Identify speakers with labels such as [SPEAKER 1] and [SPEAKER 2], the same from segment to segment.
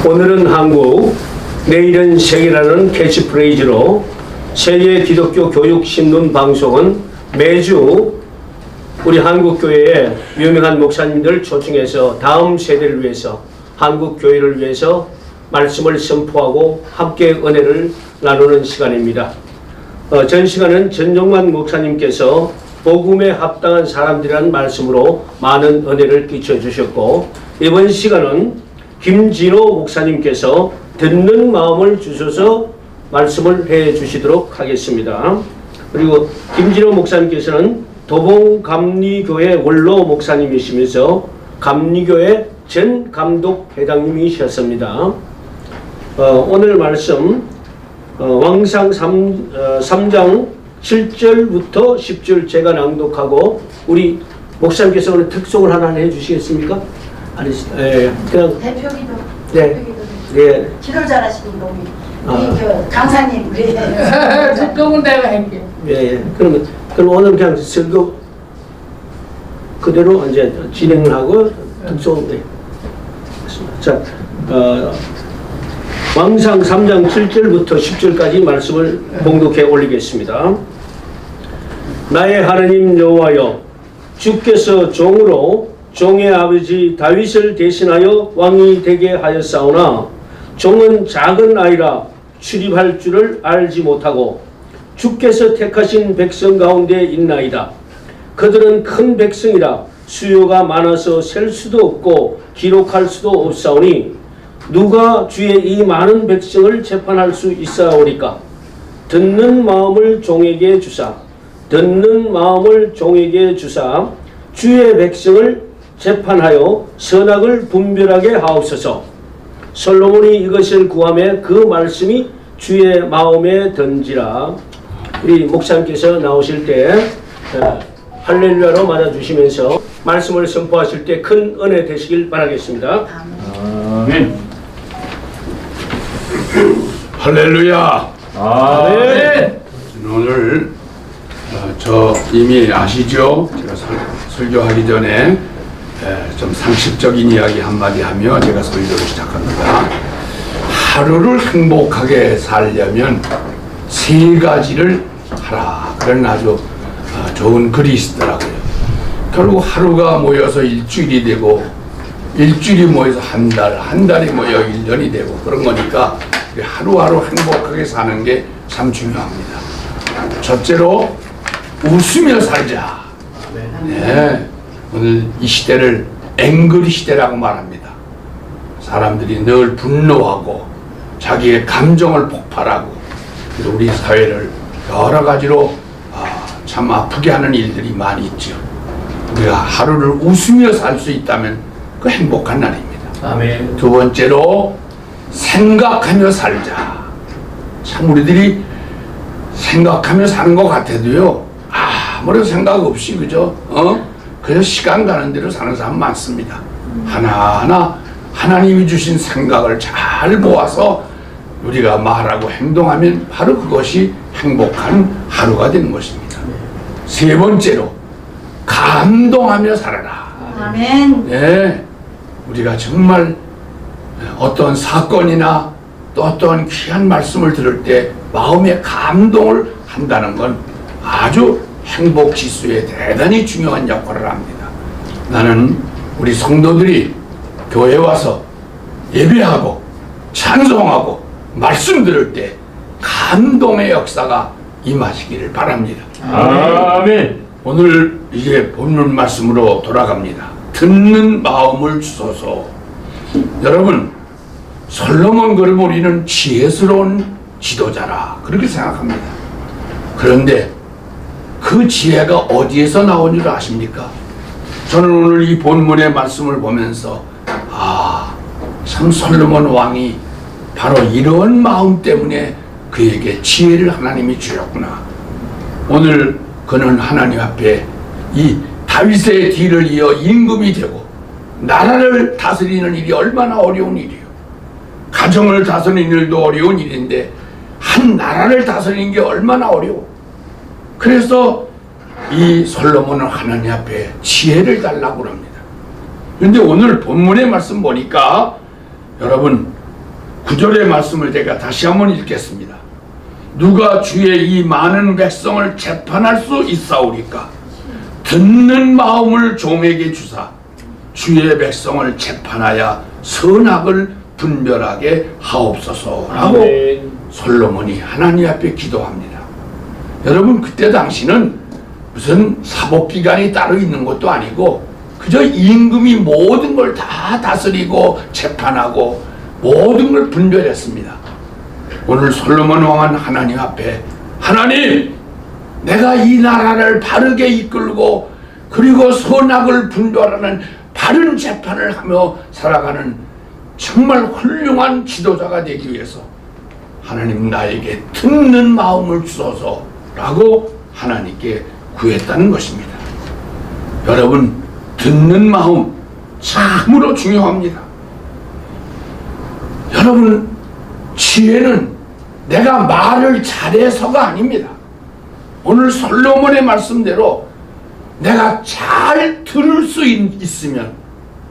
[SPEAKER 1] 오늘은 한국, 내일은 세계라는 캐치프레이즈로 세계 기독교 교육 신문 방송은 매주 우리 한국교회의 유명한 목사님들 초청해서 다음 세대를 위해서, 한국교회를 위해서 말씀을 선포하고 함께 은혜를 나누는 시간입니다. 전 시간은 전종만 목사님께서 복음에 합당한 사람들이라는 말씀으로 많은 은혜를 끼쳐주셨고, 이번 시간은 김진호 목사님께서 듣는 마음을 주셔서 말씀을 해 주시도록 하겠습니다. 그리고 김진호 목사님께서는 도봉감리교회 원로 목사님이시면서 감리교회 전 감독 회장님이셨습니다. 오늘 말씀 왕상 3장 7절부터 10절 제가 낭독하고 우리 목사님께서 오늘 특송을 하나 해주시겠습니까? 아니, 그냥
[SPEAKER 2] 대표기도.
[SPEAKER 1] 네.
[SPEAKER 2] 대표기도.
[SPEAKER 1] 예.
[SPEAKER 2] 기도 잘하시는 놈이. 우리 그 강사님 우리.
[SPEAKER 3] 특송은 내가 할게.
[SPEAKER 1] 예. 그럼 오늘 그냥 설교 그대로 이제 진행을 하고 특송. 네. 자, 왕상 3장 7절부터 10절까지 말씀을 봉독해 올리겠습니다. 나의 하나님 여호와여, 주께서 종으로 종의 아버지 다윗을 대신하여 왕이 되게 하였사오나 종은 작은 아이라 출입할 줄을 알지 못하고 주께서 택하신 백성 가운데 있나이다. 그들은 큰 백성이라 수요가 많아서 셀 수도 없고 기록할 수도 없사오니 누가 주의 이 많은 백성을 재판할 수 있사오리까? 듣는 마음을 종에게 주사 주의 백성을 재판하여 선악을 분별하게 하옵소서. 솔로몬이 이것을 구하며 그 말씀이 주의 마음에 든지라. 우리 목사님께서 나오실 때 할렐루야로 맞아주시면서 말씀을 선포하실 때 큰 은혜 되시길 바라겠습니다.
[SPEAKER 4] 아멘. 할렐루야.
[SPEAKER 1] 아멘.
[SPEAKER 4] 오늘 저 이미 아시죠? 제가 설교하기 전에 좀 상식적인 이야기 한마디 하며 제가 설교를 시작합니다. 하루를 행복하게 살려면 세 가지를 하라. 그런 아주 좋은 글이 있더라고요. 결국 하루가 모여서 일주일이 되고 일주일이 모여서 한 달, 한 달이 모여 1년이 되고 그런 거니까 하루하루 행복하게 사는 게 참 중요합니다. 첫째로 웃으며 살자. 네. 오늘 이 시대를 앵그리 시대라고 말합니다. 사람들이 늘 분노하고 자기의 감정을 폭발하고 우리 사회를 여러 가지로 참 아프게 하는 일들이 많이 있죠. 우리가 하루를 웃으며 살 수 있다면 그 행복한 날입니다.
[SPEAKER 1] 아멘.
[SPEAKER 4] 두 번째로 생각하며 살자. 참 우리들이 생각하며 사는 것 같아도요, 아무런 생각 없이 그죠? 그래서 시간 가는 대로 사는 사람 많습니다. 하나하나 하나님이 주신 생각을 잘 모아서 우리가 말하고 행동하면 바로 그것이 행복한 하루가 되는 것입니다. 세 번째로 감동하며 살아라.
[SPEAKER 2] 아멘.
[SPEAKER 4] 네, 우리가 정말 어떤 사건이나 또 어떤 귀한 말씀을 들을 때 마음에 감동을 한다는 건 아주 행복 지수에 대단히 중요한 역할을 합니다. 나는 우리 성도들이 교회 와서 예배하고 찬송하고 말씀 들을 때 감동의 역사가 임하시기를 바랍니다.
[SPEAKER 1] 아멘.
[SPEAKER 4] 오늘 이제 본문 말씀으로 돌아갑니다. 듣는 마음을 주소서. 여러분, 솔로몬 그럼 우리는 지혜스러운 지도자라 그렇게 생각합니다. 그런데 그 지혜가 어디에서 나온 줄 아십니까? 저는 오늘 이 본문의 말씀을 보면서 참 솔로몬 왕이 바로 이런 마음 때문에 그에게 지혜를 하나님이 주셨구나. 오늘 그는 하나님 앞에 이 다윗의 뒤를 이어 임금이 되고 나라를 다스리는 일이 얼마나 어려운 일이에요. 가정을 다스리는 일도 어려운 일인데 한 나라를 다스리는 게 얼마나 어려워. 그래서 이 솔로몬은 하나님 앞에 지혜를 달라고 합니다. 그런데 오늘 본문의 말씀 보니까 여러분 9절의 말씀을 제가 다시 한번 읽겠습니다. 누가 주의 이 많은 백성을 재판할 수 있사오리까? 듣는 마음을 종에게 주사 주의 백성을 재판하여 선악을 분별하게 하옵소서라고
[SPEAKER 1] 아멘.
[SPEAKER 4] 솔로몬이 하나님 앞에 기도합니다. 여러분, 그때 당시는 무슨 사법기관이 따로 있는 것도 아니고 그저 임금이 모든 걸 다 다스리고 재판하고 모든 걸 분별했습니다. 오늘 솔로몬 왕은 하나님 앞에, 하나님, 내가 이 나라를 바르게 이끌고 그리고 선악을 분별하는 바른 재판을 하며 살아가는 정말 훌륭한 지도자가 되기 위해서 하나님 나에게 듣는 마음을 주소서라고 하나님께 구했다는 것입니다. 여러분, 듣는 마음 참으로 중요합니다. 여러분, 지혜는 내가 말을 잘해서가 아닙니다. 오늘 솔로몬의 말씀대로 내가 잘 들을 수 있으면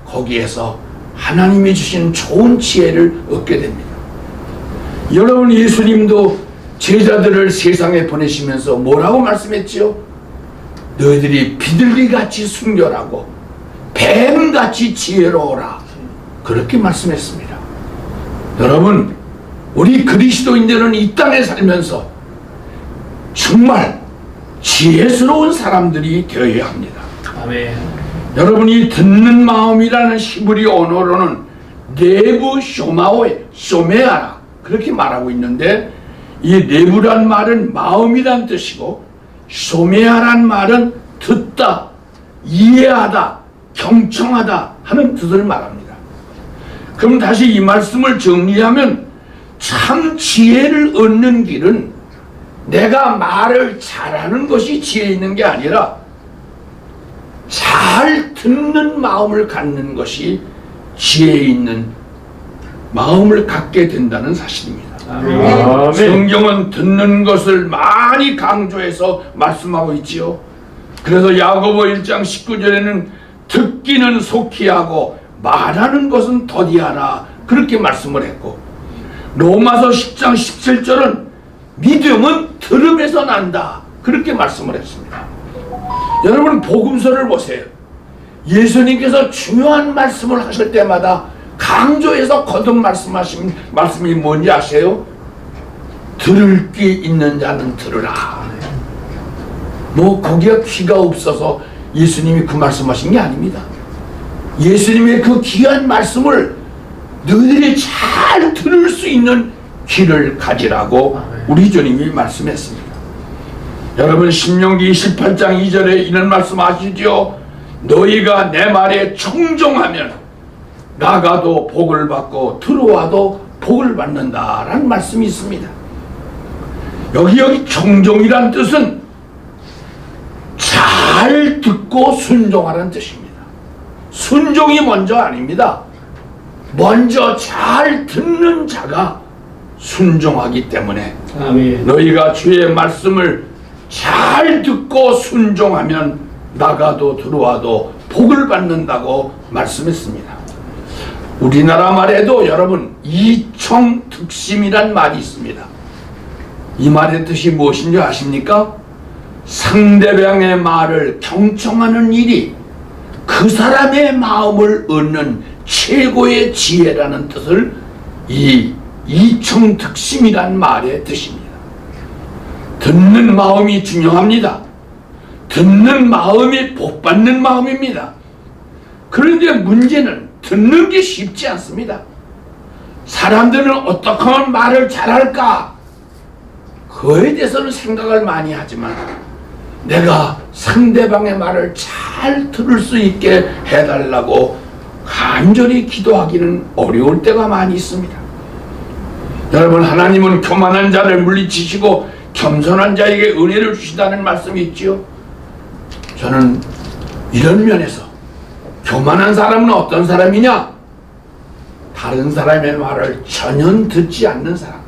[SPEAKER 4] 거기에서 하나님이 주신 좋은 지혜를 얻게 됩니다. 여러분, 예수님도 제자들을 세상에 보내시면서 뭐라고 말씀했지요? 너희들이 비둘기같이 순결하고 뱀같이 지혜로워라, 그렇게 말씀했습니다. 여러분, 우리 그리스도인들은 이 땅에 살면서 정말 지혜스러운 사람들이 되어야 합니다.
[SPEAKER 1] 아멘.
[SPEAKER 4] 여러분이 듣는 마음이라는 히브리 언어로는 내부 쇼메아라 그렇게 말하고 있는데, 이 내부란 말은 마음이란 뜻이고 쇼메아란 말은 듣다, 이해하다, 경청하다 하는 뜻을 말합니다. 그럼 다시 이 말씀을 정리하면 참 지혜를 얻는 길은 내가 말을 잘하는 것이 지혜 있는 게 아니라 잘 듣는 마음을 갖는 것이 지혜 있는 마음을 갖게 된다는 사실입니다.
[SPEAKER 1] 아멘.
[SPEAKER 4] 성경은 듣는 것을 많이 강조해서 말씀하고 있지요. 그래서 야고보 1장 19절에는 듣기는 속히 하고 말하는 것은 더디하라 그렇게 말씀을 했고, 로마서 10장 17절은 믿음은 들음에서 난다 그렇게 말씀을 했습니다. 여러분, 복음서를 보세요. 예수님께서 중요한 말씀을 하실 때마다 강조해서 거듭 말씀하신 말씀이 뭔지 아세요? 들을 귀 있는 자는 들으라. 뭐 거기에 귀가 없어서 예수님이 그 말씀하신 게 아닙니다. 예수님의 그 귀한 말씀을 너희들이 잘 들을 수 있는 귀를 가지라고 우리 주님이 말씀했습니다. 여러분, 신명기 18장 2절에 이런 말씀 아시죠? 너희가 내 말에 청종하면 나가도 복을 받고 들어와도 복을 받는다라는 말씀이 있습니다. 여기 청종이란 뜻은 잘 듣고 순종하라는 뜻입니다. 순종이 먼저 아닙니다. 먼저 잘 듣는 자가 순종하기 때문에
[SPEAKER 1] 아멘.
[SPEAKER 4] 너희가 주의 말씀을 잘 듣고 순종하면 나가도 들어와도 복을 받는다고 말씀했습니다. 우리나라 말에도 여러분 이청득심이란 말이 있습니다. 이 말의 뜻이 무엇인지 아십니까? 상대방의 말을 경청하는 일이 그 사람의 마음을 얻는 최고의 지혜라는 뜻을 이 이청득심이란 말의 뜻입니다. 듣는 마음이 중요합니다. 듣는 마음이 복받는 마음입니다. 그런데 문제는 듣는 게 쉽지 않습니다. 사람들은 어떻게 하면 말을 잘할까? 그에 대해서는 생각을 많이 하지만 내가 상대방의 말을 잘 들을 수 있게 해달라고 간절히 기도하기는 어려울 때가 많이 있습니다. 여러분, 하나님은 교만한 자를 물리치시고 겸손한 자에게 은혜를 주시다는 말씀이 있지요. 저는 이런 면에서 교만한 사람은 어떤 사람이냐? 다른 사람의 말을 전혀 듣지 않는 사람,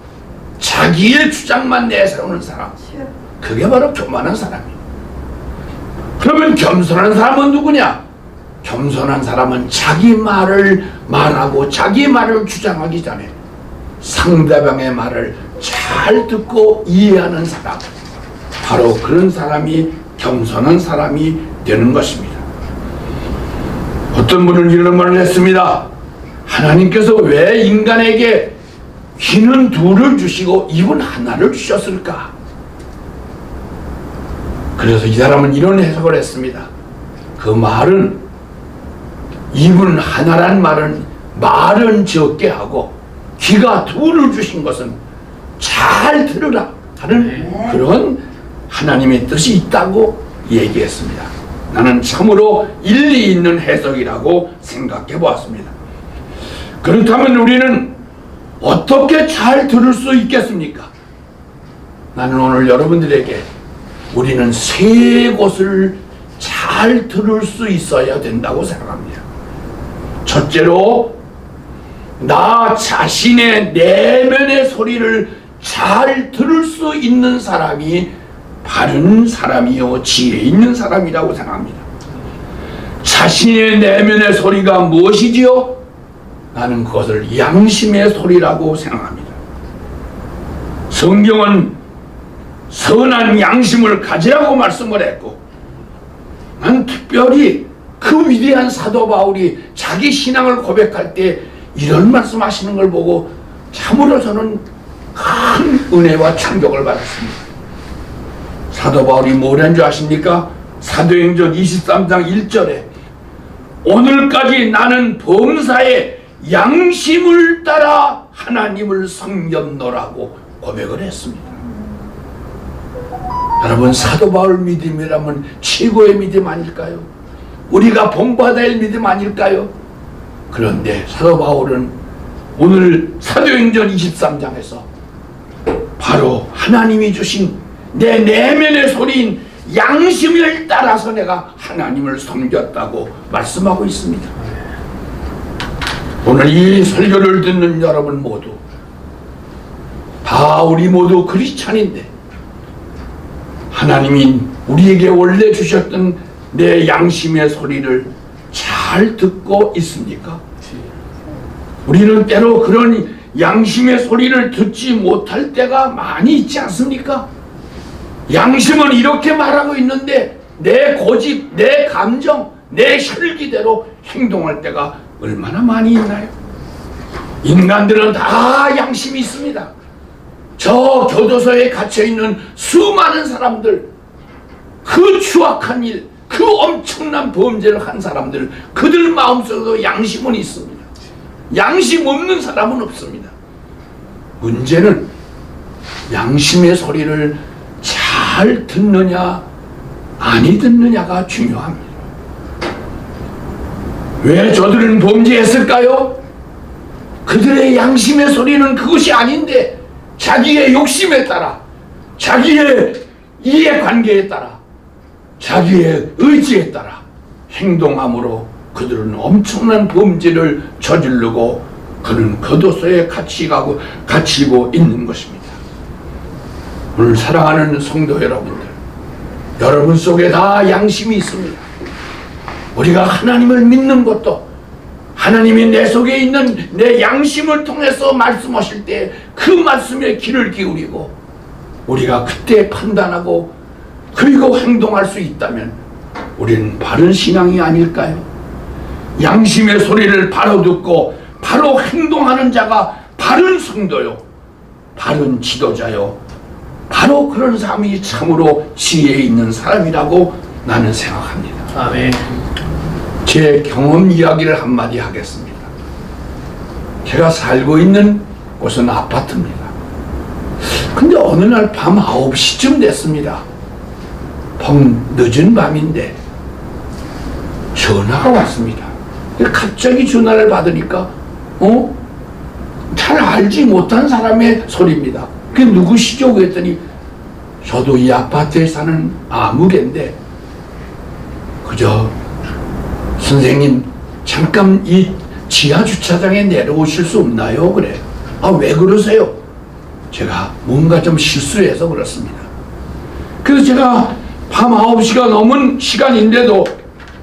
[SPEAKER 4] 자기의 주장만 내세우는 사람, 그게 바로 교만한 사람이에요. 그러면 겸손한 사람은 누구냐? 겸손한 사람은 자기 말을 말하고 자기 말을 주장하기 전에 상대방의 말을 잘 듣고 이해하는 사람, 바로 그런 사람이 겸손한 사람이 되는 것입니다. 어떤 분은 이런 말을 했습니다. 하나님께서 왜 인간에게 귀는 둘을 주시고 입은 하나를 주셨을까? 그래서 이 사람은 이런 해석을 했습니다. 그 말은, 입은 하나란 말은 적게 하고 귀가 둘을 주신 것은 잘 들으라 하는 그런 하나님의 뜻이 있다고 얘기했습니다. 나는 참으로 일리 있는 해석이라고 생각해 보았습니다. 그렇다면 우리는 어떻게 잘 들을 수 있겠습니까? 나는 오늘 여러분들에게 우리는 세 곳을 잘 들을 수 있어야 된다고 생각합니다. 첫째로, 나 자신의 내면의 소리를 잘 들을 수 있는 사람이 바른 사람이요 지혜 있는 사람이라고 생각합니다. 자신의 내면의 소리가 무엇이지요? 나는 그것을 양심의 소리라고 생각합니다. 성경은 선한 양심을 가지라고 말씀을 했고, 난 특별히 그 위대한 사도 바울이 자기 신앙을 고백할 때 이런 말씀하시는 걸 보고 참으로 저는 큰 은혜와 충격을 받았습니다. 사도 바울이 뭐라는 줄 아십니까? 사도행전 23장 1절에 오늘까지 나는 범사에 양심을 따라 하나님을 섬겼노라고 고백을 했습니다. 여러분, 사도 바울 믿음이라면 최고의 믿음 아닐까요? 우리가 본받아야 할 믿음 아닐까요? 그런데 사도 바울은 오늘 사도행전 23장에서 바로 하나님이 주신 내 내면의 소리인 양심을 따라서 내가 하나님을 섬겼다고 말씀하고 있습니다. 오늘 이 설교를 듣는 여러분 모두 다 우리 모두 크리스찬인데 하나님이 우리에게 원래 주셨던 내 양심의 소리를 잘 듣고 있습니까? 우리는 때로 그런 양심의 소리를 듣지 못할 때가 많이 있지 않습니까? 양심은 이렇게 말하고 있는데 내 고집, 내 감정, 내 혈기대로 행동할 때가 얼마나 많이 있나요? 인간들은 다 양심이 있습니다. 저 교도소에 갇혀있는 수많은 사람들, 그 추악한 일, 그 엄청난 범죄를 한 사람들, 그들 마음속에도 양심은 있습니다. 양심 없는 사람은 없습니다. 문제는 양심의 소리를 잘 듣느냐 아니 듣느냐가 중요합니다. 왜 저들은 범죄했을까요? 그들의 양심의 소리는 그것이 아닌데 자기의 욕심에 따라, 자기의 이해관계에 따라, 자기의 의지에 따라 행동함으로 그들은 엄청난 범죄를 저지르고 그는 교도소에 갇히고 있는 것입니다. 오늘 사랑하는 성도 여러분들, 여러분 속에 다 양심이 있습니다. 우리가 하나님을 믿는 것도 하나님이 내 속에 있는 내 양심을 통해서 말씀하실 때 그 말씀에 귀를 기울이고 우리가 그때 판단하고 그리고 행동할 수 있다면 우리는 바른 신앙이 아닐까요? 양심의 소리를 바로 듣고 바로 행동하는 자가 바른 성도요, 바른 지도자요, 바로 그런 사람이 참으로 지혜 있는 사람이라고 나는 생각합니다.
[SPEAKER 1] 아멘.
[SPEAKER 4] 제 경험 이야기를 한마디 하겠습니다. 제가 살고 있는 곳은 아파트입니다. 근데 어느 날 밤 9시쯤 됐습니다. 늦은 밤인데 전화가 왔습니다. 갑자기 전화를 받으니까 잘 알지 못한 사람의 소리입니다. 그게 누구시죠? 그랬더니 저도 이 아파트에 사는 아무개인데 그저 선생님 잠깐 이 지하 주차장에 내려오실 수 없나요? 그래. 아, 왜 그러세요? 제가 뭔가 좀 실수해서 그렇습니다. 그래서 제가 밤 9시가 넘은 시간인데도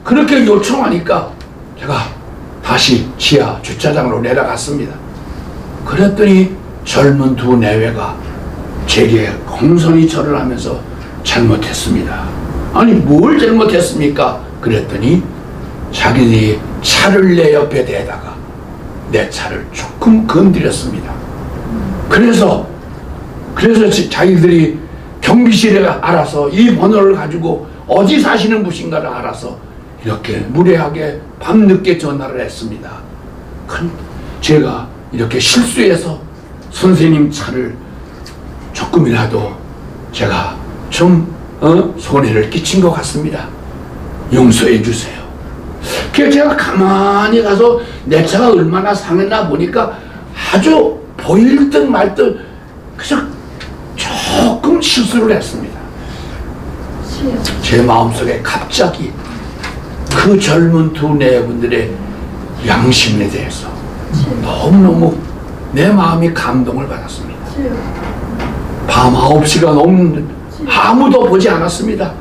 [SPEAKER 4] 그렇게 요청하니까 제가 다시 지하 주차장으로 내려갔습니다. 그랬더니 젊은 두 내외가 제게 공손히 절을 하면서 잘못했습니다. 아니 뭘 잘못했습니까? 그랬더니 자기들이 차를 내 옆에 대다가 내 차를 조금 건드렸습니다. 그래서 자기들이 경비실에 알아서 이 번호를 가지고 어디 사시는 분인가를 알아서 이렇게 무례하게 밤늦게 전화를 했습니다. 제가 이렇게 실수해서 선생님 차를 조금이라도 제가 좀 손해를 끼친 것 같습니다. 용서해 주세요. 그래서 제가 가만히 가서 내 차가 얼마나 상했나 보니까 아주 보일 듯 말 듯 그저 조금 실수를 했습니다. 제 마음속에 갑자기 그 젊은 두 내분들의 양심에 대해서 너무너무 내 마음이 감동을 받았습니다. 밤 9시가 넘는데 아무도 보지 않았습니다.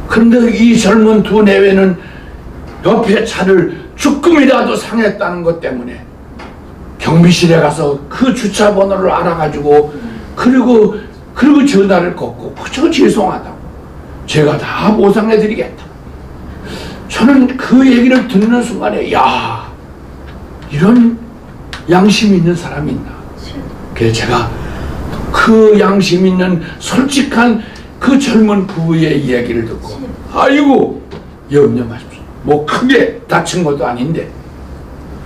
[SPEAKER 4] 그런데 이 젊은 두 내외는 옆에 차를 조금이라도 상했다는 것 때문에 경비실에 가서 그 주차 번호를 알아가지고 그리고 전화를 걷고 그저 죄송하다고 제가 다 보상해드리겠다. 저는 그 얘기를 듣는 순간에 야 이런 양심 있는 사람이 있나. 그래서 제가 그 양심 있는 솔직한 그 젊은 부부의 이야기를 듣고 아이고 염려 마십시오. 뭐 크게 다친 것도 아닌데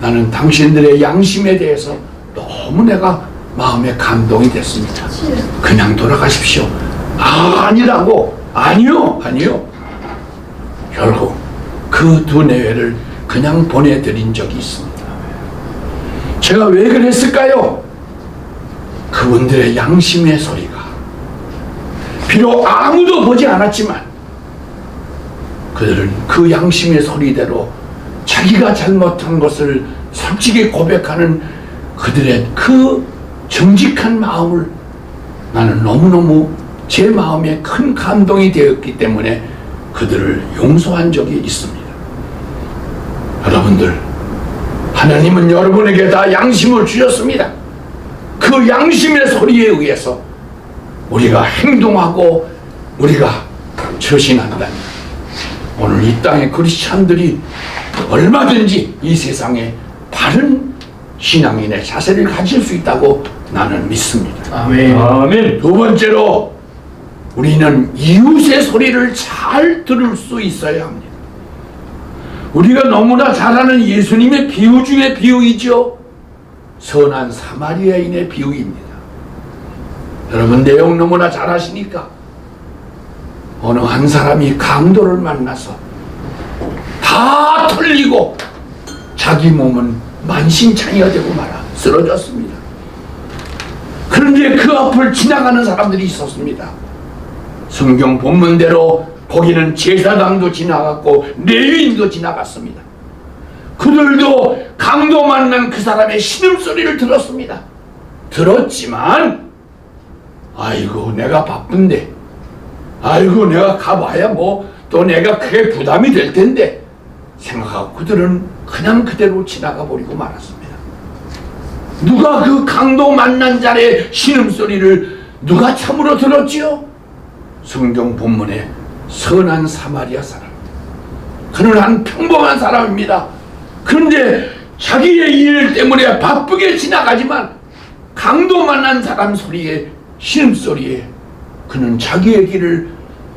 [SPEAKER 4] 나는 당신들의 양심에 대해서 너무 내가 마음에 감동이 됐습니다. 그냥 돌아가십시오. 아니라고. 아니요. 결국 그 두 내외를 그냥 보내드린 적이 있습니다. 제가 왜 그랬을까요? 그분들의 양심의 소리가 비록 아무도 보지 않았지만 그들은 그 양심의 소리대로 자기가 잘못한 것을 솔직히 고백하는 그들의 그 정직한 마음을 나는 너무너무 제 마음에 큰 감동이 되었기 때문에 그들을 용서한 적이 있습니다. 여러분들, 하나님은 여러분에게 다 양심을 주셨습니다. 그 양심의 소리에 의해서 우리가 행동하고 우리가 처신한다면 오늘 이 땅의 크리스찬들이 얼마든지 이 세상에 바른 신앙인의 자세를 가질 수 있다고 나는 믿습니다.
[SPEAKER 1] 아멘.
[SPEAKER 4] 두 번째로 우리는 이웃의 소리를 잘 들을 수 있어야 합니다. 우리가 너무나 잘 아는 예수님의 비유 중에 비유이죠. 선한 사마리아인의 비유입니다. 여러분 내용 너무나 잘 아시니까 어느 한 사람이 강도를 만나서 다 털리고 자기 몸은 만신창이가 되고 말아 쓰러졌습니다. 그런데 그 앞을 지나가는 사람들이 있었습니다. 성경 본문대로 거기는 제사장도 지나갔고 레위인도 지나갔습니다. 그들도 강도 만난 그 사람의 신음소리를 들었습니다. 들었지만 아이고 내가 바쁜데 아이고 내가 가봐야 뭐 또 내가 그게 부담이 될 텐데 생각하고 그들은 그냥 그대로 지나가 버리고 말았습니다. 누가 그 강도 만난 자의 신음소리를 누가 참으로 들었지요? 성경 본문에 선한 사마리아 사람, 그는 한 평범한 사람입니다. 그런데 자기의 일 때문에 바쁘게 지나가지만 강도 만난 사람 소리에 신음소리에 그는 자기의 길을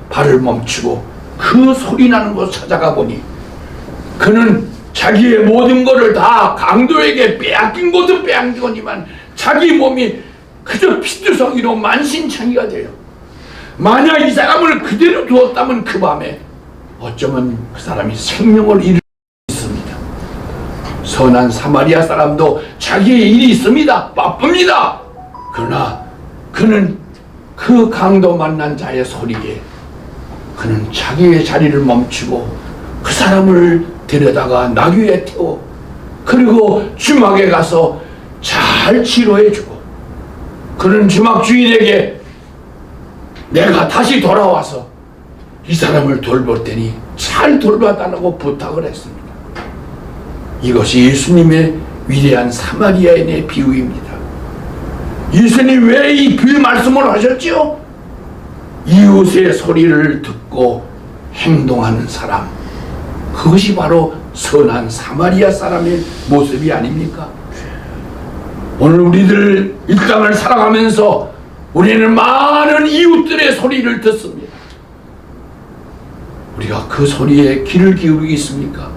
[SPEAKER 4] 발을 멈추고 그 소리 나는 곳 찾아가 보니 그는 자기의 모든 것을 다 강도에게 빼앗긴 것은 빼앗기거니만 자기 몸이 그저 피투성이로 만신창이가 돼요. 만약 이 사람을 그대로 두었다면 그 밤에 어쩌면 그 사람이 생명을 잃을 수 있습니다. 선한 사마리아 사람도 자기의 일이 있습니다. 바쁩니다. 그러나 그는 그 강도 만난 자의 소리에 그는 자기의 자리를 멈추고 그 사람을 데려다가 나귀에 태워 그리고 주막에 가서 잘 치료해주고 그는 주막 주인에게 내가 다시 돌아와서 이 사람을 돌볼 테니 잘 돌봐달라고 부탁을 했습니다. 이것이 예수님의 위대한 사마리아인의 비유입니다. 예수님 왜 그 말씀을 하셨죠? 이웃의 소리를 듣고 행동하는 사람, 그것이 바로 선한 사마리아 사람의 모습이 아닙니까? 오늘 우리들 이 땅을 살아가면서 우리는 많은 이웃들의 소리를 듣습니다. 우리가 그 소리에 귀를 기울이겠습니까?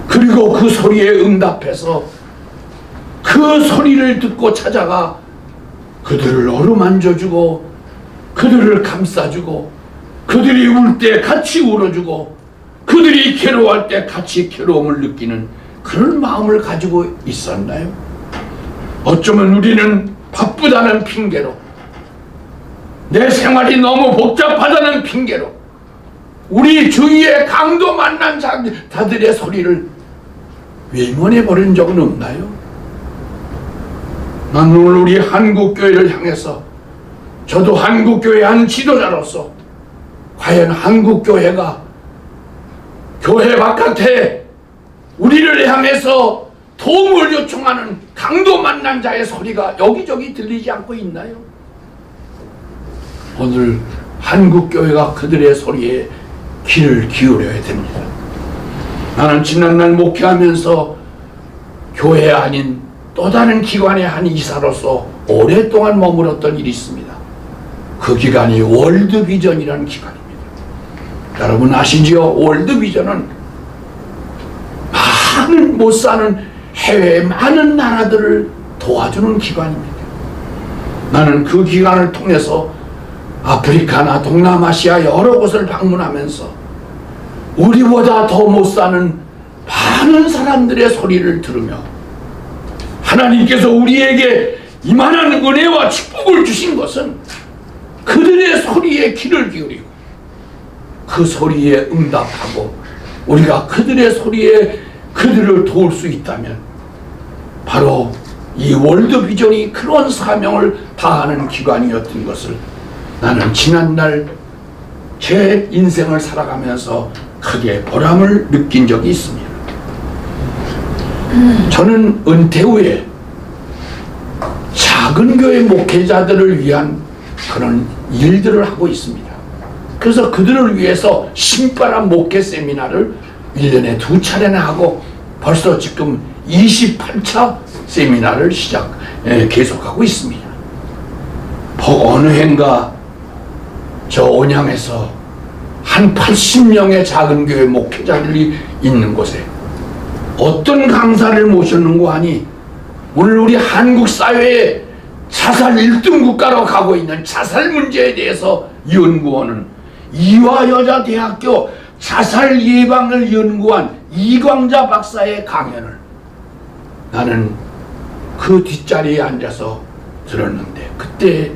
[SPEAKER 4] 그리고 그 소리에 응답해서 그 소리를 듣고 찾아가 그들을 어루만져주고 그들을 감싸주고 그들이 울 때 같이 울어주고 그들이 괴로워할 때 같이 괴로움을 느끼는 그런 마음을 가지고 있었나요? 어쩌면 우리는 바쁘다는 핑계로, 내 생활이 너무 복잡하다는 핑계로 우리 주위에 강도 만난 자들의 소리를 외면해 버린 적은 없나요? 난 오늘 우리 한국교회를 향해서, 저도 한국교회 한 지도자로서 과연 한국교회가 교회 바깥에 우리를 향해서 도움을 요청하는 강도 만난 자의 소리가 여기저기 들리지 않고 있나요? 오늘 한국교회가 그들의 소리에 귀를 기울여야 됩니다. 나는 지난날 목회하면서 교회 아닌 또 다른 기관의 한 이사로서 오랫동안 머물렀던 일이 있습니다. 그 기관이 월드비전이라는 기관입니다. 여러분 아시지요? 월드비전은 많은 못 사는 해외의 많은 나라들을 도와주는 기관입니다. 나는 그 기관을 통해서 아프리카나 동남아시아 여러 곳을 방문하면서 우리보다 더 못 사는 많은 사람들의 소리를 들으며 하나님께서 우리에게 이만한 은혜와 축복을 주신 것은 그들의 소리에 귀를 기울이고 그 소리에 응답하고 우리가 그들의 소리에 그들을 도울 수 있다면 바로 이 월드비전이 그런 사명을 다하는 기관이었던 것을 나는 지난날 제 인생을 살아가면서 크게 보람을 느낀 적이 있습니다. 저는 은퇴 후에 작은 교회 목회자들을 위한 그런 일들을 하고 있습니다. 그래서 그들을 위해서 신바람 목회 세미나를 1년에 2차례나 하고 벌써 지금 28차 세미나를 계속하고 있습니다. 어느 해인가 저 온양에서 한 80명의 작은 교회 목회자들이 있는 곳에 어떤 강사를 모셨는고 하니 오늘 우리 한국 사회에 자살 1등 국가로 가고 있는 자살 문제에 대해서 연구하는 이화여자대학교 자살 예방을 연구한 이광자 박사의 강연을 나는 그 뒷자리에 앉아서 들었는데 그때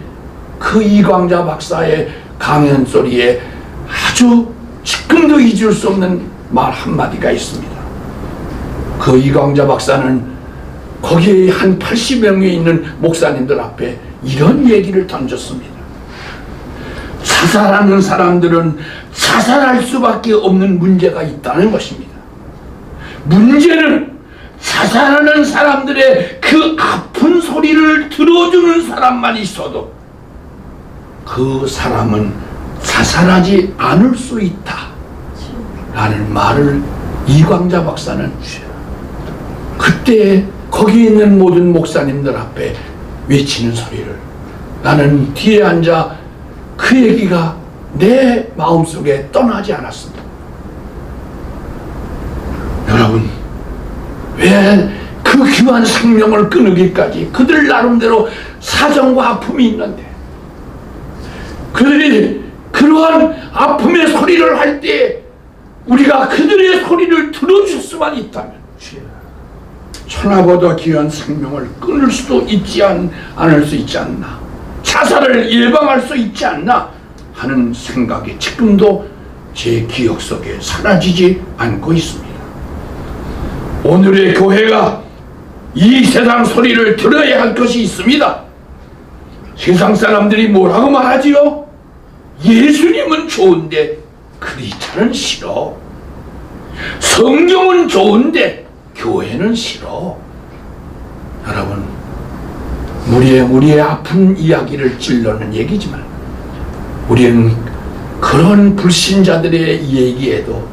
[SPEAKER 4] 그 이광자 박사의 강연 소리에 아주 지금도 잊을 수 없는 말 한마디가 있습니다. 그 이광자 박사는 거기에 한 80명이 있는 목사님들 앞에 이런 얘기를 던졌습니다. 자살하는 사람들은 자살할 수밖에 없는 문제가 있다는 것입니다. 문제는 자살하는 사람들의 그 아픈 소리를 들어주는 사람만 있어도 그 사람은 자살하지 않을 수 있다 라는 말을 이광자 박사는 그때 거기 있는 모든 목사님들 앞에 외치는 소리를 나는 뒤에 앉아 그 얘기가 내 마음속에 떠나지 않았습니다. 여러분 왜 그 귀한 생명을 끊으기까지 그들 나름대로 사정과 아픔이 있는데 그들이 그러한 아픔의 소리를 할 때 우리가 그들의 소리를 들어줄 수만 있다면 천하보다 귀한 생명을 끊을 수도 않을 수 있지 않나, 자살을 예방할 수 있지 않나 하는 생각이 지금도 제 기억 속에 사라지지 않고 있습니다. 오늘의 교회가 이 세상 소리를 들어야 할 것이 있습니다. 세상 사람들이 뭐라고 말하지요? 예수님은 좋은데 크리스찬은 싫어. 성경은 좋은데 교회는 싫어. 여러분 우리의 아픈 이야기를 찔러는 얘기지만 우리는 그런 불신자들의 얘기에도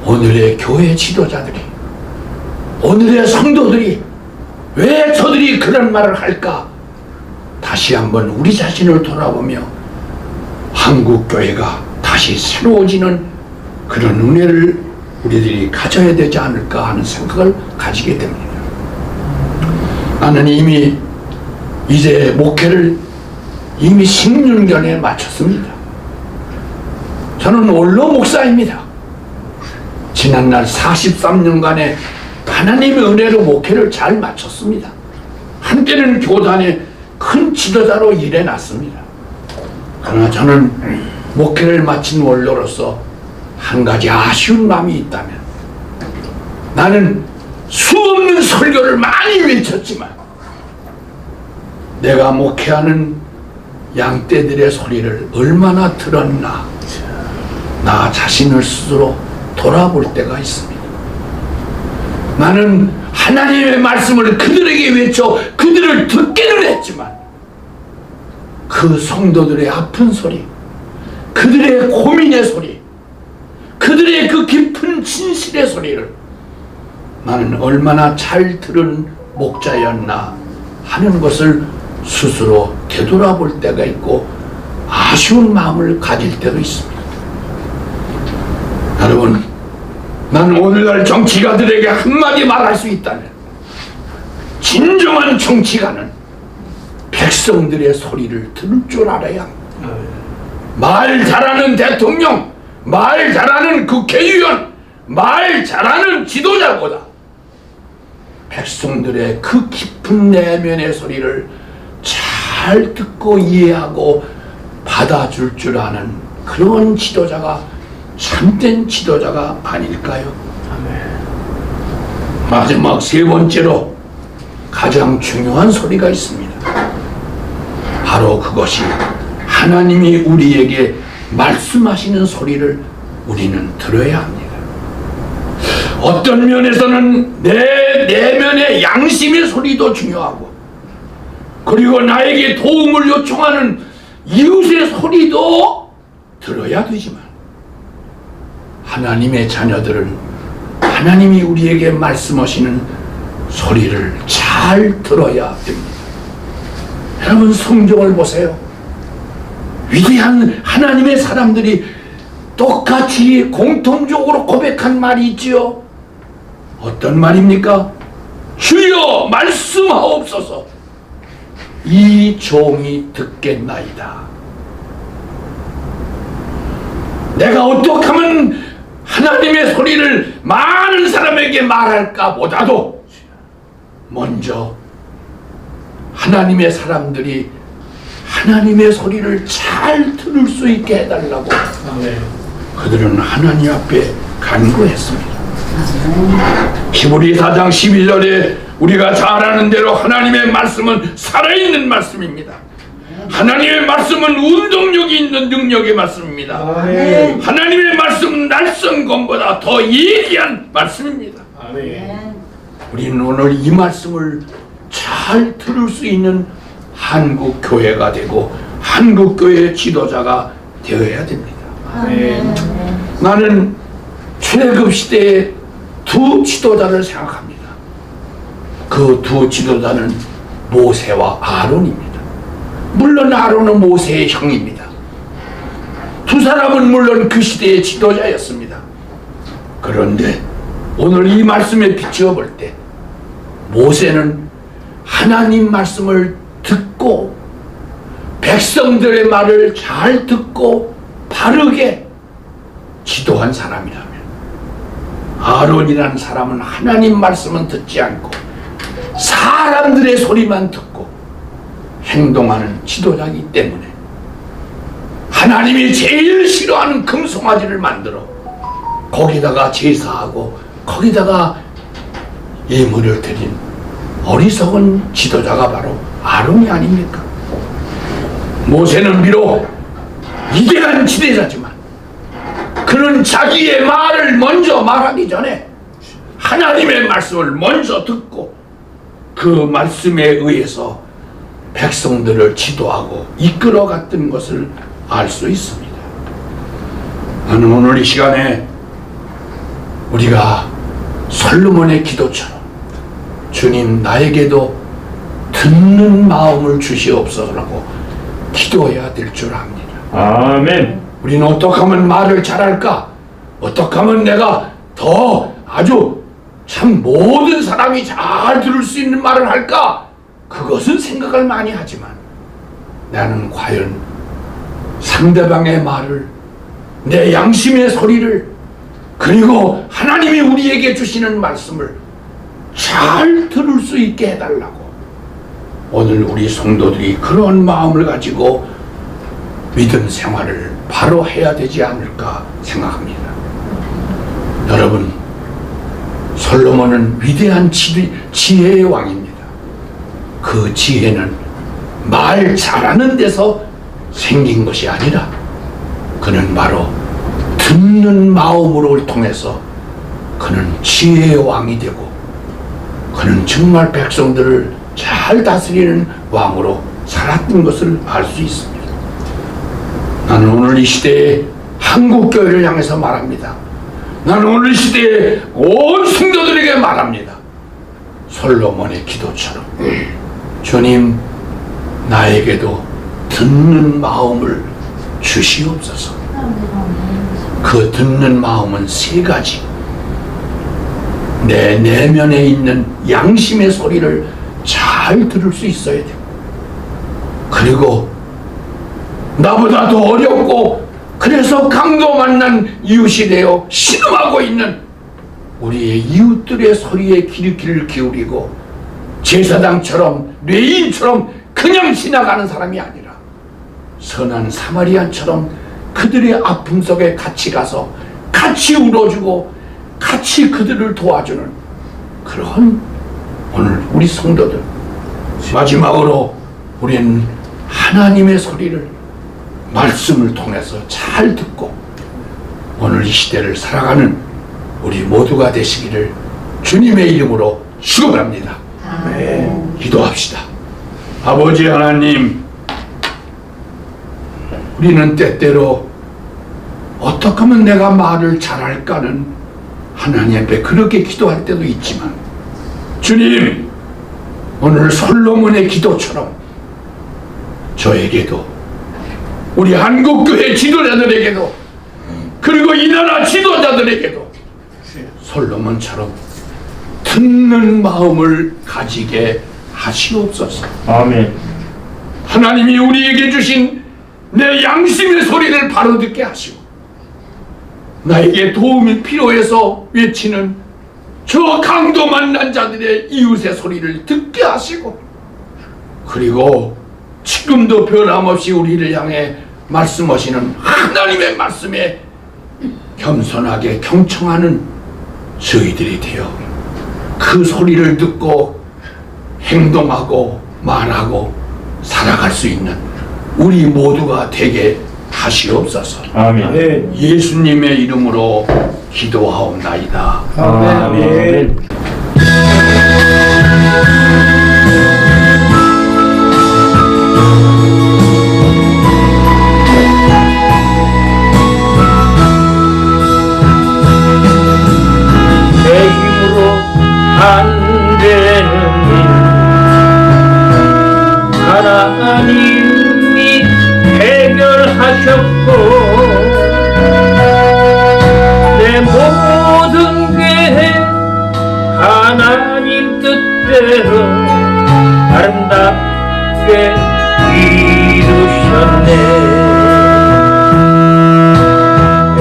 [SPEAKER 4] 오늘의 교회 지도자들이, 오늘의 성도들이 왜 저들이 그런 말을 할까? 다시 한번 우리 자신을 돌아보며 한국교회가 다시 새로워지는 그런 은혜를 우리들이 가져야 되지 않을까 하는 생각을 가지게 됩니다. 나는 이미 이제 목회를 이미 16년에 마쳤습니다. 저는 원로 목사입니다. 지난날 43년간의 하나님의 은혜로 목회를 잘 마쳤습니다. 한때는 교단의 큰 지도자로 일해놨습니다. 그러나 저는 목회를 마친 원로로서 한 가지 아쉬운 마음이 있다면, 나는 수없는 설교를 많이 외쳤지만 내가 목회하는 양떼들의 소리를 얼마나 들었나, 나 자신을 스스로 돌아볼 때가 있습니다. 나는 하나님의 말씀을 그들에게 외쳐 그들을 듣기는 했지만 그 성도들의 아픈 소리, 그들의 고민의 소리, 그들의 그 깊은 진실의 소리를 나는 얼마나 잘 들은 목자였나 하는 것을 스스로 되돌아볼 때가 있고 아쉬운 마음을 가질 때도 있습니다. 여러분, 나는 오늘날 정치가들에게 한마디 말할 수 있다면, 진정한 정치가는 백성들의 소리를 들을 줄 알아야 합니다. 말 잘하는 대통령, 말 잘하는 국회의원, 말 잘하는 지도자보다 백성들의 그 깊은 내면의 소리를 잘 듣고 이해하고 받아줄 줄 아는 그런 지도자가 참된 지도자가 아닐까요? 마지막 세 번째로 가장 중요한 소리가 있습니다. 바로 그것이 하나님이 우리에게 말씀하시는 소리를 우리는 들어야 합니다. 어떤 면에서는 내 내면의 양심의 소리도 중요하고, 그리고 나에게 도움을 요청하는 이웃의 소리도 들어야 되지만, 하나님의 자녀들은 하나님이 우리에게 말씀하시는 소리를 잘 들어야 됩니다. 여러분, 성경을 보세요. 위대한 하나님의 사람들이 똑같이 공통적으로 고백한 말이 있지요. 어떤 말입니까? 주여 말씀하옵소서, 이 종이 듣겠나이다. 내가 어떻게 하면 하나님의 소리를 많은 사람에게 말할까 보다도 먼저 하나님의 사람들이 하나님의 소리를 잘 들을 수 있게 해달라고 그들은 하나님 앞에 간구했습니다. 히브리 4장 11절에 우리가 잘 아는 대로 하나님의 말씀은 살아있는 말씀입니다. 하나님의 말씀은 운동력이 있는 능력의 말씀입니다.
[SPEAKER 1] 아멘.
[SPEAKER 4] 하나님의 말씀은 날선 검보다 더 예리한 말씀입니다.
[SPEAKER 1] 아멘.
[SPEAKER 4] 우리는 오늘 이 말씀을 잘 들을 수 있는 한국 교회가 되고 한국 교회의 지도자가 되어야 됩니다.
[SPEAKER 1] 아멘.
[SPEAKER 4] 나는 출애굽 시대의 두 지도자를 생각합니다. 그 두 지도자는 모세와 아론입니다. 물론 아론은 모세의 형입니다. 두 사람은 물론 그 시대의 지도자였습니다. 그런데 오늘 이 말씀에 비추어 볼 때 모세는 하나님 말씀을 듣고 백성들의 말을 잘 듣고 바르게 지도한 사람이라면, 아론이라는 사람은 하나님 말씀은 듣지 않고 사람들의 소리만 듣고 행동하는 지도자이기 때문에 하나님이 제일 싫어하는 금송아지를 만들어 거기다가 제사하고 거기다가 예물을 드린 어리석은 지도자가 바로 아론이 아닙니까? 모세는 비록 위대한 지도자지만 그는 자기의 말을 먼저 말하기 전에 하나님의 말씀을 먼저 듣고 그 말씀에 의해서 백성들을 지도하고 이끌어갔던 것을 알 수 있습니다. 나는 오늘 이 시간에 우리가 솔로몬의 기도처럼 주님 나에게도 듣는 마음을 주시옵소서라고 기도해야 될 줄 압니다.
[SPEAKER 5] 아멘.
[SPEAKER 4] 우리는 어떻게 하면 말을 잘할까? 어떻게 하면 내가 더 아주 참 모든 사람이 잘 들을 수 있는 말을 할까? 그것은 생각을 많이 하지만 나는 과연 상대방의 말을, 내 양심의 소리를, 그리고 하나님이 우리에게 주시는 말씀을 잘 들을 수 있게 해달라고 오늘 우리 성도들이 그런 마음을 가지고 믿음 생활을 바로 해야 되지 않을까 생각합니다. 여러분, 솔로몬은 위대한 지혜의 왕입니다. 그 지혜는 말 잘하는 데서 생긴 것이 아니라 그는 바로 듣는 마음으로 통해서 그는 지혜의 왕이 되고 그는 정말 백성들을 잘 다스리는 왕으로 살았던 것을 알 수 있습니다. 나는 오늘 이 시대에 한국교회를 향해서 말합니다. 나는 오늘 이 시대에 온 성도들에게 말합니다. 솔로몬의 기도처럼 주님 나에게도 듣는 마음을 주시옵소서. 그 듣는 마음은 세 가지. 내 내면에 있는 양심의 소리를 잘 들을 수 있어야 되고, 그리고 나보다 더 어렵고 그래서 강도 만난 이웃이 되어 신음하고 있는 우리의 이웃들의 소리에 귀를 기울이고 제사장처럼 레인처럼 그냥 지나가는 사람이 아니라 선한 사마리안처럼 그들의 아픔 속에 같이 가서 같이 울어주고 같이 그들을 도와주는 그런 오늘 우리 성도들, 마지막으로 우리는 하나님의 소리를 말씀을 통해서 잘 듣고 오늘 이 시대를 살아가는 우리 모두가 되시기를 주님의 이름으로 축원합니다. 네, 기도합시다. 아버지 하나님, 우리는 때때로 어떻게 하면 내가 말을 잘할까는 하나님 앞에 그렇게 기도할 때도 있지만, 주님, 오늘 솔로몬의 기도처럼 저에게도, 우리 한국교회 지도자들에게도, 그리고 이 나라 지도자들에게도 솔로몬처럼 듣는 마음을 가지게 하시옵소서.
[SPEAKER 5] 아멘.
[SPEAKER 4] 하나님이 우리에게 주신 내 양심의 소리를 바로 듣게 하시고, 나에게 도움이 필요해서 외치는 저 강도 만난 자들의 이웃의 소리를 듣게 하시고, 그리고 지금도 변함없이 우리를 향해 말씀하시는 하나님의 말씀에 겸손하게 경청하는 저희들이 되어 그 소리를 듣고 행동하고 말하고 살아갈 수 있는 우리 모두가 되게 하시옵소서.
[SPEAKER 5] 아멘.
[SPEAKER 4] 예수님의 이름으로 기도하옵나이다.
[SPEAKER 5] 아멘.
[SPEAKER 1] 내 힘으로 안 되는 일 하나님이 해결하셨고, 내 모든 계획 하나님 뜻대로 아름답게 이루셨네.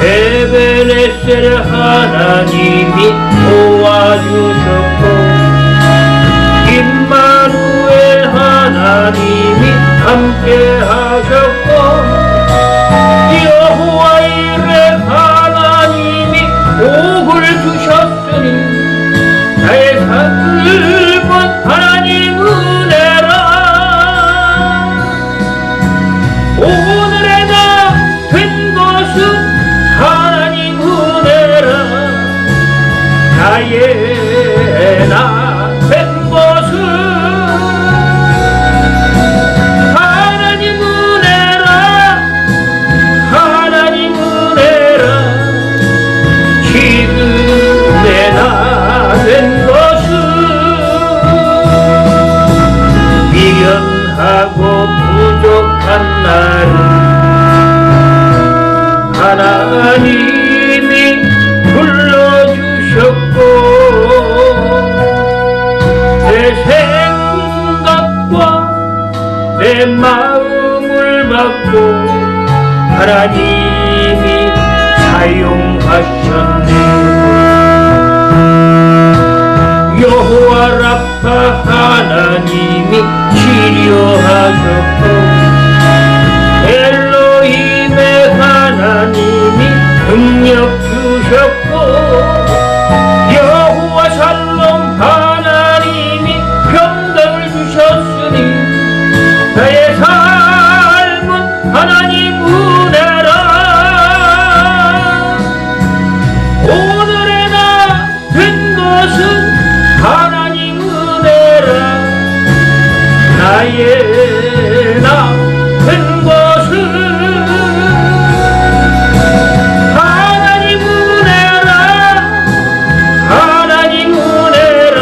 [SPEAKER 1] 에베네셀 하나님이 도와주셨고, 임마누엘 하나님이 함께 하셨고, 여호와 이레 하나님이 복을 주셨으니 나의 삶을 본 하나님 은혜라. 오늘의 나 된 것은 하나님 은혜라. 나의 나 된 것은
[SPEAKER 5] 마음을 받고 하나님이 사용하셨네. 여호와 라파 하나님이 치료하셨고 엘로힘의 하나님이 능력 주셨고 여호와 살롬 하나님이 평강을 주셨으니 나의 삶은 하나님 은혜라. 오늘의 나 된 것은 하나님 은혜라. 나의 나 된 것은 하나님 은혜라. 하나님 은혜라.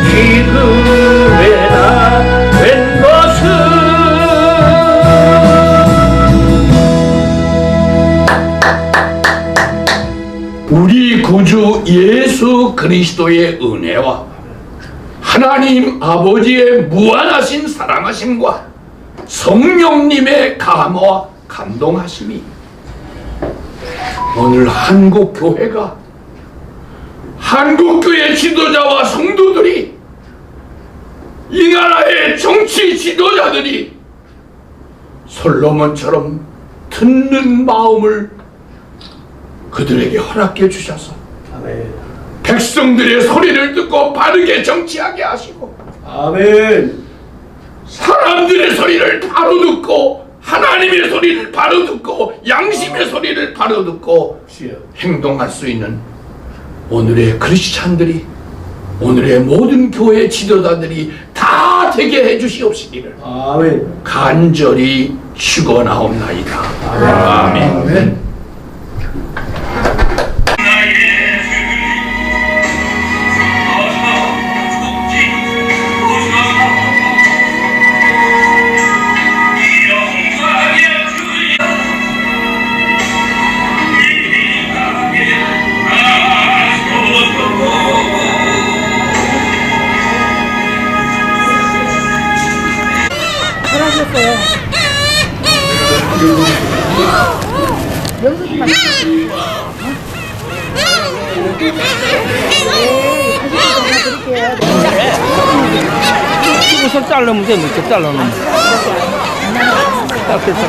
[SPEAKER 5] 지금의 나 된 것은
[SPEAKER 4] 우리 구주 예수 그리스도의 은혜와 하나님 아버지의 무한하신 사랑하심과 성령님의 감화 감동하심이 오늘 한국교회가 한국교회 지도자와 성도들이 이 나라의 정치 지도자들이 솔로몬처럼 듣는 마음을 그들에게 허락해 주셔서
[SPEAKER 1] 아멘.
[SPEAKER 4] 백성들의 소리를 듣고 바르게 정치하게 하시고
[SPEAKER 1] 아멘.
[SPEAKER 4] 사람들의 소리를 바로 듣고 하나님의 소리를 바로 듣고 양심의 소리를 바로 듣고 행동할 수 있는 오늘의 크리스찬들이 오늘의 모든 교회 지도자들이 다 되게 해주시옵시기를
[SPEAKER 1] 아멘.
[SPEAKER 4] 간절히 축원하옵나이다. 아멘.
[SPEAKER 6] 우선 자르면 돼, 뭐 이렇게 자르면. 딱 됐어.